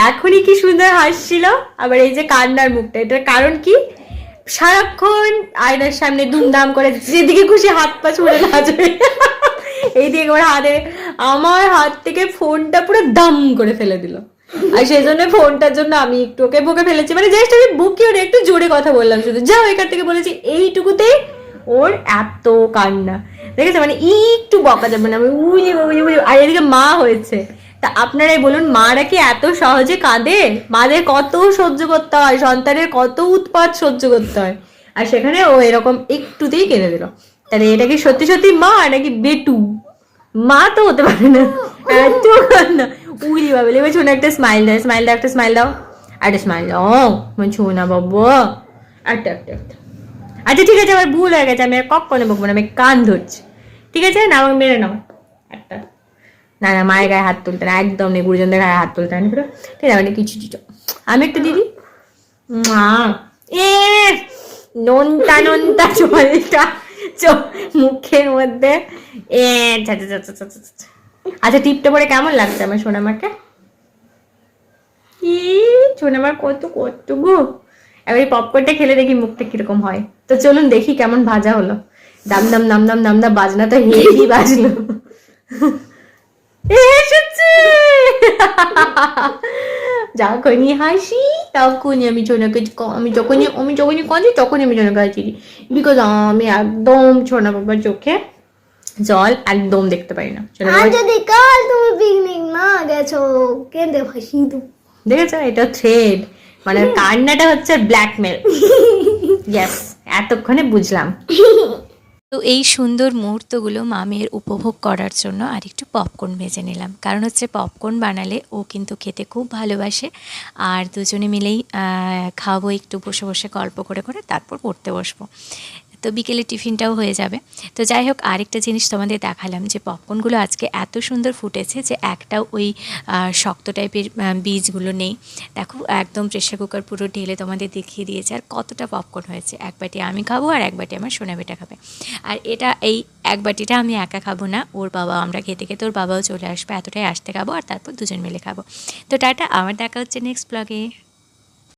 এখনই কি সুন্দর হাসছিল, আবার এই যে কান্নার মুখটা, এটার কারণ কি? সারাক্ষণ আয়নার সামনে দুমদাম করে যেদিকে খুশি হাত পা ছুড়ে নাচবে। এইদিকে ওর হাতে, আমার হাত থেকে ফোনটা পুরো দাম করে ফেলে দিল। আর সেই জন্য ফোনটার জন্য আমি একটু ওকে বকে ফেলেছি, মানে জাস্ট আমি বকি ওর একটু জোরে কথা বললাম শুধু, যাও এখান থেকে বলেছি, এইটুকুতে ওর এত কান্না দেখেছে। মানে একটু বকা যাবে না, উলি উলি উলি। আর এদিকে মা হয়েছে, তা আপনারাই বলুন, মারা কি এত সহজে কাঁদে? মাদের কত সহ্য করতে হয়, সন্তানের কত উৎপাত সহ্য করতে হয়, আর সেখানে ও এরকম একটুতেই কেঁদে দিল। তাহলে এটা কি সত্যি সত্যি মা নাকি বেটু? মা তো হতে পারে না, এত কান্না। উলি বাবলে, এবার ছোট একটা স্মাইল দাও, স্মাইল দাও, একটা স্মাইল দাও, একটা স্মাইল দাও, ছোনা বাবা, একটা একটা একটা। আচ্ছা ঠিক আছে, আমার ভুল হয়ে গেছে, আমি আর কখনো বকবো না, আমি কান ধরছি, ঠিক আছে? না আমাকে মেরে নাও একটা। না না, মায়ের গায়ে হাত তুলতে না, একদম নেই, গুরুজনদের গায়ে হাত তুলতে না, ঠিক আছে? মানে কিছু কিছু আমি একটা দিদি, মা এ নোনতা নোনতা চলটা মুখের মধ্যে এ। আচ্ছা টিপটা পরে কেমন লাগছে আমার সোনামাকে? কি সোনামার কত কত গো। এবার এই পপকর্নটা খেলে দেখি মুখটা কিরকম হয়। তো চলুন দেখি কেমন ভাজা হলো। দাম দাম দাম দাম দাম দাম, বাজনা তো হেভি বাজলো। এসেছে। যখনই হাসি তখনই আমি ছোনাকে, আমি যখনই কাঁদি তখনই আমি ছোনাকে হাসি দিই, বিকজ আমি একদম ছোনা বাবার চোখে জল একদম দেখতে পারি না। যদি কাল তুমি পিকনিক না গেছো, কেঁদে ফাঁসি তো। দেখেছো, এটা থ্রেড, মানে কান্নাটা হচ্ছে ব্ল্যাকমেল। ইয়েস, এতক্ষণে বুঝলাম। তো এই সুন্দর মুহূর্তগুলো মামের উপভোগ করার জন্য আর একটু পপকর্ন ভেজে নিলাম, কারণ হচ্ছে পপকর্ন বানালে ও কিন্তু খেতে খুব ভালোবাসে, আর দুজনে মিলেই খাওয়াবো একটু বসে বসে গল্প করে করে, তারপর পড়তে বসবো। তো বিকেলে টিফিনটাও হয়ে যাবে। তো যাই হোক, আরেকটা জিনিস তোমাদের দেখালাম যে পপকর্নগুলো আজকে এত সুন্দর ফুটেছে যে একটাও ওই শক্ত টাইপের বীজগুলো নেই। দেখো একদম প্রেশার কুকার পুরো ঢেলে তোমাদের দেখিয়ে দিয়েছে, আর কতটা পপকর্ন হয়েছে। এক বাটি আমি খাবো আর এক বাটি আমার সোনা বেটা খাবে। আর এটা এই এক বাটিটা আমি একা খাবো না, ওর বাবা, আমরা খেতে খেতে ওর বাবাও চলে আসবে, এতটাই আসতে খাবো, আর তারপর দুজন মিলে খাবো। তো টাটা, আমার দেখা হচ্ছে নেক্সট ব্লগে।